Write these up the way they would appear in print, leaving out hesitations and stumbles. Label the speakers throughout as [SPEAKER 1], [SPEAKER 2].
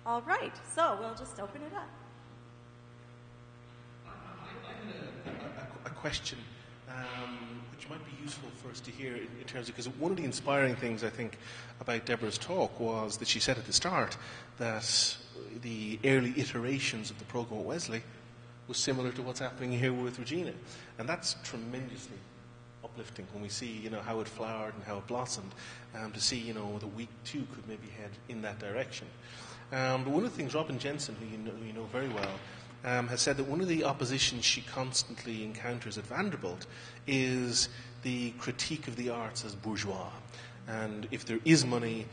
[SPEAKER 1] All right, so we'll just open it up.
[SPEAKER 2] A question which might be useful for us to hear in terms of, because one of the inspiring things I think about Deborah's talk was that she said at the start that the early iterations of the program at Wesley was similar to what's happening here with Regina, and that's tremendously uplifting when we see, how it flowered and how it blossomed, to see, that we too could maybe head in that direction. But one of the things Robin Jensen, who you know very well, has said that one of the oppositions she constantly encounters at Vanderbilt is the critique of the arts as bourgeois. And if there is money,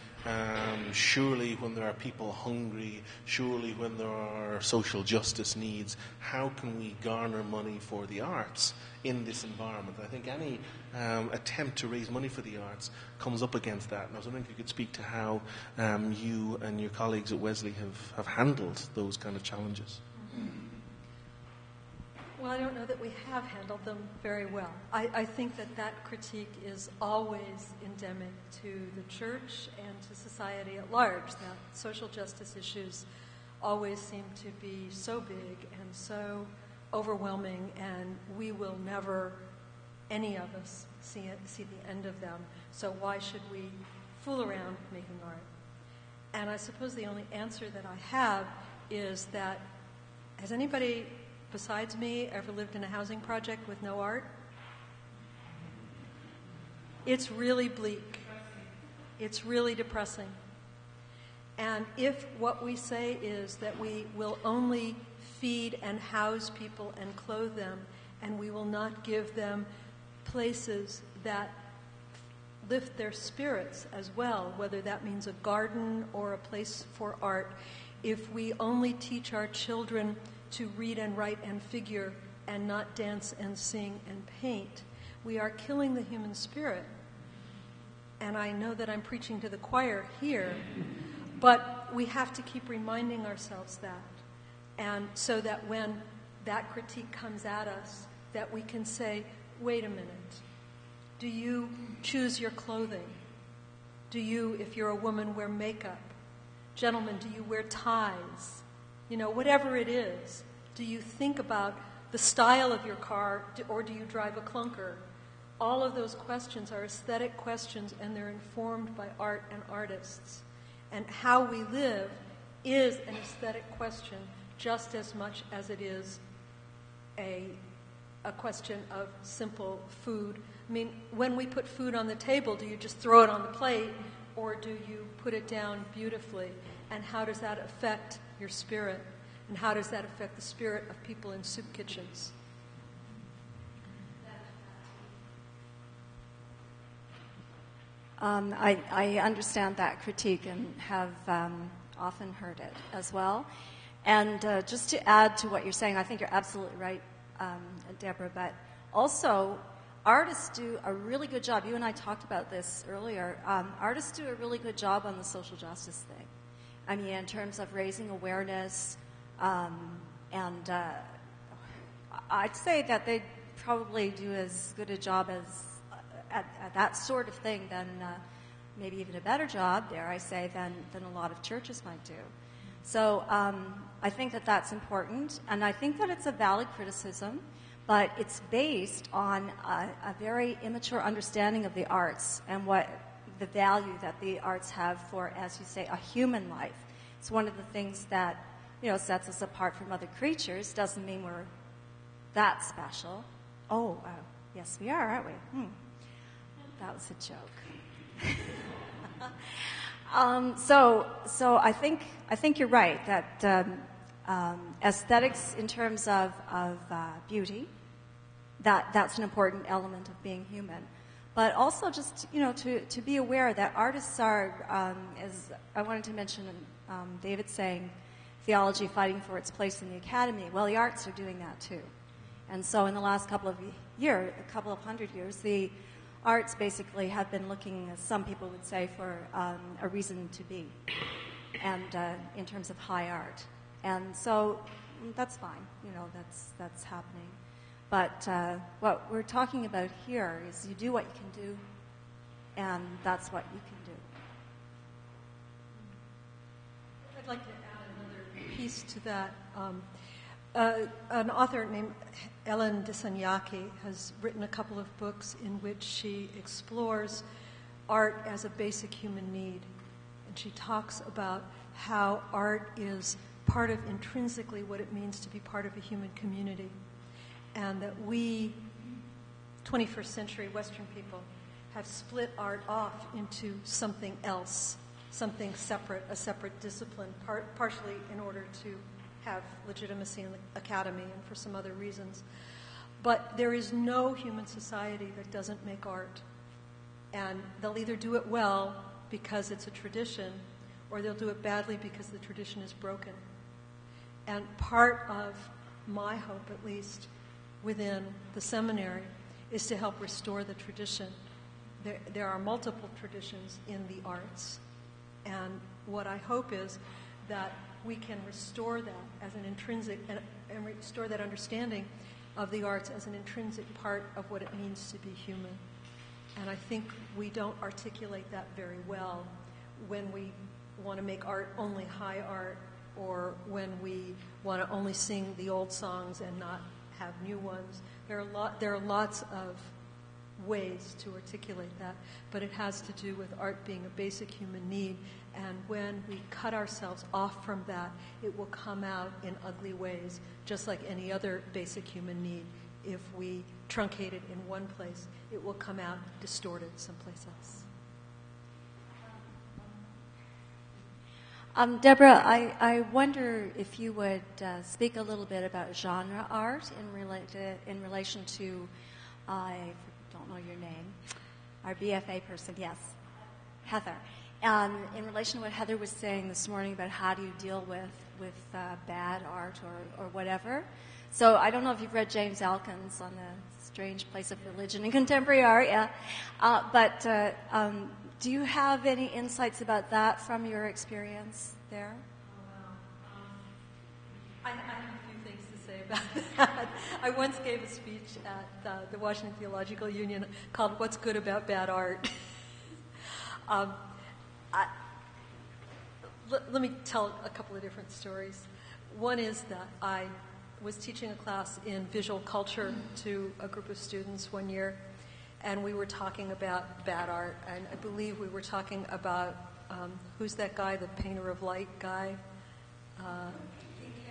[SPEAKER 2] surely when there are people hungry, surely when there are social justice needs, how can we garner money for the arts in this environment? I think any attempt to raise money for the arts comes up against that. And I was wondering if you could speak to how you and your colleagues at Wesley have handled those kind of challenges.
[SPEAKER 3] Well, I don't know that we have handled them very well. I think that critique is always endemic to the church and to society at large, that social justice issues always seem to be so big and so overwhelming, and we will never, any of us, see the end of them. So why should we fool around making art? And I suppose the only answer that I have is that, has anybody besides me ever lived in a housing project with no art? It's really bleak. It's really depressing. And if what we say is that we will only feed and house people and clothe them, and we will not give them places that lift their spirits as well, whether that means a garden or a place for art, if we only teach our children to read and write and figure and not dance and sing and paint, we are killing the human spirit. And I know that I'm preaching to the choir here, but we have to keep reminding ourselves that. And so that when that critique comes at us, that we can say, wait a minute, do you choose your clothing? Do you, if you're a woman, wear makeup? Gentlemen, do you wear ties? Whatever it is, do you think about the style of your car, or do you drive a clunker? All of those questions are aesthetic questions, and they're informed by art and artists. And how we live is an aesthetic question just as much as it is a question of simple food. I mean, when we put food on the table, do you just throw it on the plate, or do you put it down beautifully? And how does that affect your spirit? And how does that affect the spirit of people in soup kitchens?
[SPEAKER 1] I understand that critique and have often heard it as well. And just to add to what you're saying, I think you're absolutely right, Deborah, but also artists do a really good job. You and I talked about this earlier. Artists do a really good job on the social justice thing. I mean, in terms of raising awareness, and I'd say that they probably do as good a job as at that sort of thing than maybe even a better job, dare I say, than a lot of churches might do. So I think that that's important, and I think that it's a valid criticism, but it's based on a very immature understanding of the arts and what the value that the arts have for, as you say, a human life. It's one of the things that, sets us apart from other creatures. Doesn't mean we're that special. Yes, we are, aren't we? That was a joke. So I think you're right that aesthetics in terms of beauty, that's an important element of being human. But also just, to be aware that artists are, as I wanted to mention, David saying, theology fighting for its place in the academy. Well, the arts are doing that too. And so in the last couple of hundred years, the arts basically have been looking, as some people would say, for a reason to be, and in terms of high art. And so that's fine, that's happening. But what we're talking about here is you do what you can do, and that's what you can do.
[SPEAKER 3] I'd like to add piece to that. An author named Ellen Dissanayake has written a couple of books in which she explores art as a basic human need. And she talks about how art is part of intrinsically what it means to be part of a human community. And that we, 21st century Western people, have split art off into something else, something separate, a separate discipline, partially in order to have legitimacy in the academy and for some other reasons. But there is no human society that doesn't make art. And they'll either do it well because it's a tradition, or they'll do it badly because the tradition is broken. And part of my hope, at least, within the seminary, is to help restore the tradition. There are multiple traditions in the arts. And what I hope is that we can restore that as an intrinsic, and restore that understanding of the arts as an intrinsic part of what it means to be human. And I think we don't articulate that very well when we want to make art only high art, or when we want to only sing the old songs and not have new ones. There are lots of ways to articulate that, but it has to do with art being a basic human need, and when we cut ourselves off from that, it will come out in ugly ways, just like any other basic human need. If we truncate it in one place, it will come out distorted someplace else.
[SPEAKER 1] Deborah, I wonder if you would speak a little bit about genre art in relation to, I don't know your name, our BFA person, yes, Heather. In relation to what Heather was saying this morning about how do you deal with bad art or whatever. So I don't know if you've read James Alkin's on the strange place of religion in contemporary art, yeah. But do you have any insights about that from your experience there?
[SPEAKER 3] I have a few things to say about that. I once gave a speech at the Washington Theological Union called "What's Good About Bad Art." Let me tell a couple of different stories. One is that I was teaching a class in visual culture to a group of students one year, and we were talking about bad art, and I believe we were talking about, who's that guy, the painter of light guy?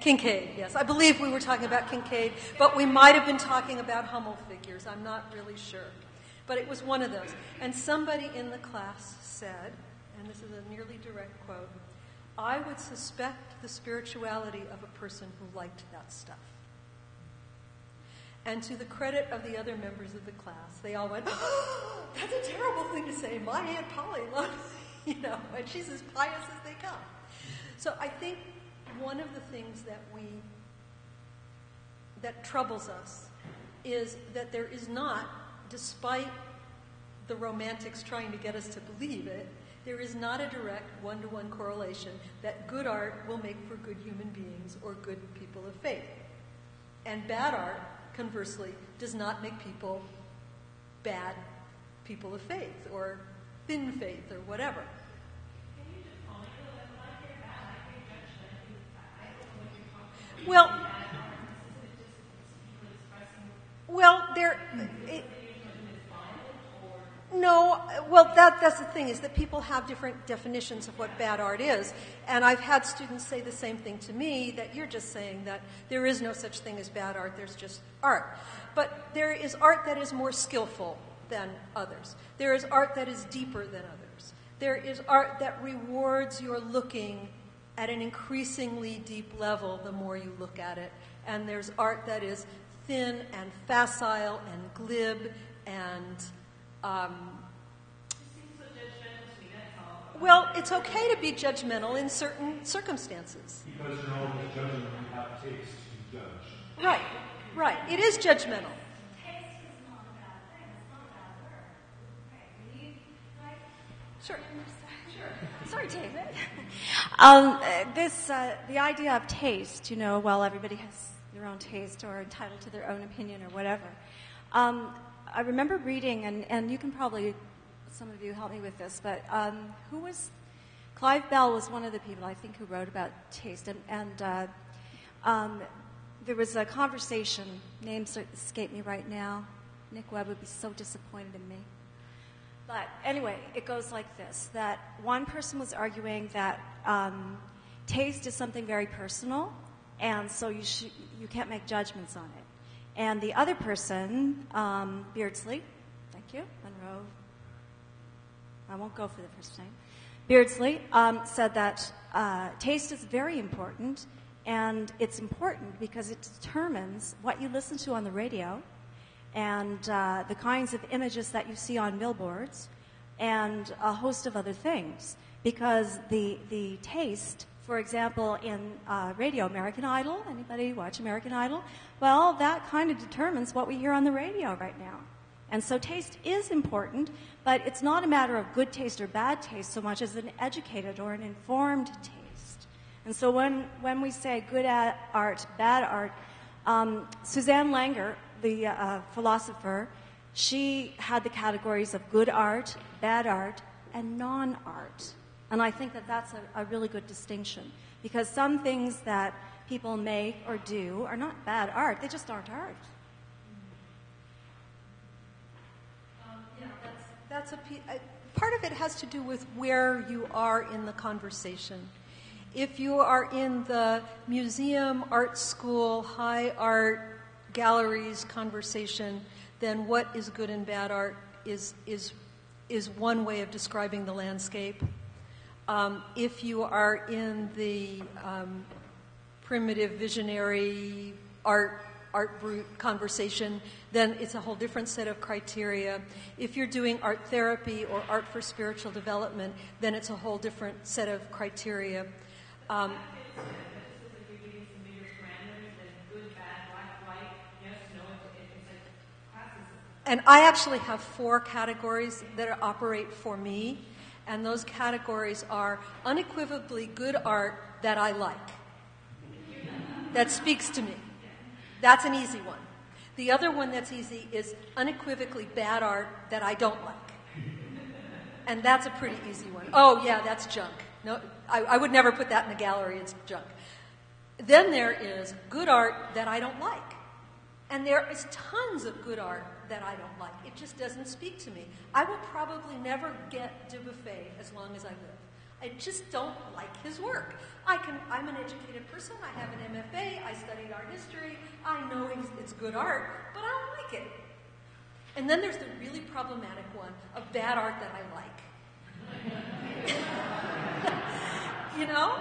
[SPEAKER 3] Kincaid, yes. I believe we were talking about Kincaid, but we might have been talking about Hummel figures. I'm not really sure. But it was one of those. And somebody in the class said, and this is a nearly direct quote, "I would suspect the spirituality of a person who liked that stuff." And to the credit of the other members of the class, they all went, "Oh, that's a terrible thing to say. My Aunt Polly loves," and she's as pious as they come. So I think one of the things that troubles us is that there is not, despite the romantics trying to get us to believe it, there is not a direct one-to-one correlation that good art will make for good human beings or good people of faith. And bad art, conversely, does not make people bad people of faith or thin faith or whatever. That's the thing, is that people have different definitions of what bad art is. And I've had students say the same thing to me, that you're just saying that there is no such thing as bad art, there's just art. But there is art that is more skillful than others. There is art that is deeper than others. There is art that rewards your looking at an increasingly deep level the more you look at it. And there's art that is thin and facile and glib and... it's okay to be judgmental in certain circumstances.
[SPEAKER 4] Because you're always judging when you have taste, you judge.
[SPEAKER 3] Right. It is judgmental.
[SPEAKER 5] Taste is not a bad thing. It's not a bad word. Okay. We need,
[SPEAKER 1] Sure. Sorry, David. The idea of taste, while everybody has their own taste or entitled to their own opinion or whatever. I remember reading, and you can probably, some of you help me with this, but who was Clive Bell was one of the people I think who wrote about taste, and there was a conversation. Names escape me right now. Nick Webb would be so disappointed in me. But anyway, it goes like this: that one person was arguing that taste is something very personal, and so you can't make judgments on it. And the other person, Beardsley, thank you, Monroe. I won't go for the first name. Beardsley said that taste is very important, and it's important because it determines what you listen to on the radio and the kinds of images that you see on billboards and a host of other things. Because the taste, for example, in radio, American Idol, anybody watch American Idol? Well, that kind of determines what we hear on the radio right now. And so taste is important, but it's not a matter of good taste or bad taste so much as an educated or an informed taste. And so when we say good art, bad art, Suzanne Langer, the philosopher, she had the categories of good art, bad art, and non-art. And I think that that's a really good distinction, because some things that people make or do are not bad art, they just aren't art.
[SPEAKER 3] That's part of it has to do with where you are in the conversation. If you are in the museum, art school, high art, galleries conversation, then what is good and bad art is one way of describing the landscape. If you are in the primitive visionary art brute conversation, then it's a whole different set of criteria. If you're doing art therapy or art for spiritual development, then it's a whole different set of criteria. And I actually have 4 categories that operate for me, and those categories are unequivocally good art that I like, that speaks to me. That's an easy one. The other one that's easy is unequivocally bad art that I don't like. And that's a pretty easy one. Oh, yeah, that's junk. No, I would never put that in a gallery. It's junk. Then there is good art that I don't like. And there is tons of good art that I don't like. It just doesn't speak to me. I will probably never get Dubuffet as long as I live. I just don't like his work. I'm an educated person. I have an MFA. I studied art history. I know it's good art, but I don't like it. And then there's the really problematic one of bad art that I like. You know?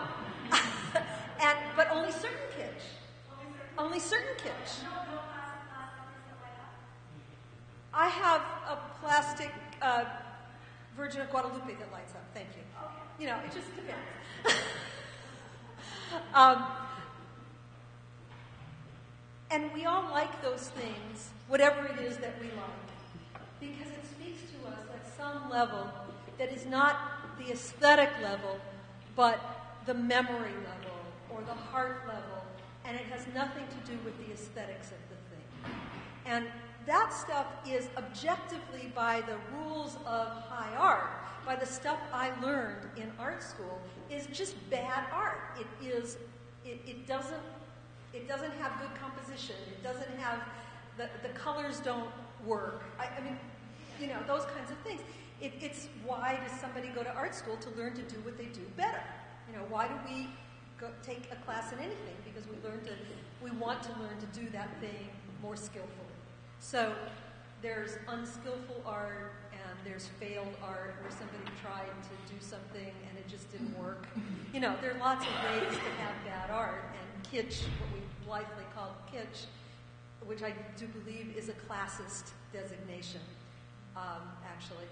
[SPEAKER 3] But only certain kitsch. Only certain kitsch. I have a plastic Virgin of Guadalupe that lights up. Thank you. You know, it just depends. And we all like those things, whatever it is that we like, because it speaks to us at some level that is not the aesthetic level, but the memory level or the heart level, and it has nothing to do with the aesthetics of the thing. And that stuff is objectively, by the rules of high art, by the stuff I learned in art school, is just bad art. It doesn't have good composition. It doesn't have the colors don't work. I mean, you know, those kinds of things. It's why does somebody go to art school? To learn to do what they do better. You know, why do we take a class in anything? Because we want to learn to do that thing more skillfully. So there's unskillful art and there's failed art where somebody tried to do something and it just didn't work. You know, there are lots of ways to have bad art, and kitsch, what we blithely call kitsch, which I do believe is a classist designation, actually.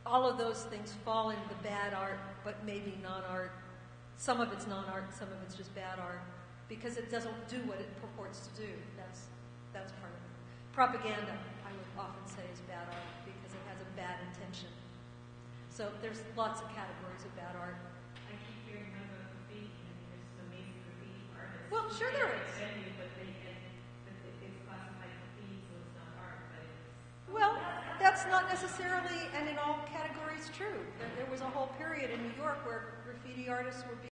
[SPEAKER 3] All of those things fall into the bad art, but maybe non-art. Some of it's non-art, some of it's just bad art, because it doesn't do what it purports to do. That's part of it. Propaganda, I would often say, is bad art because it has a bad intention. So there's lots of categories of bad art.
[SPEAKER 5] I keep hearing about graffiti, and there's some amazing graffiti artists.
[SPEAKER 3] Well, sure there is.
[SPEAKER 5] But it's classified graffiti, so it's not art, but it's...
[SPEAKER 3] Well, that's not necessarily, and in all categories, that's true. There was a whole period in New York where graffiti artists were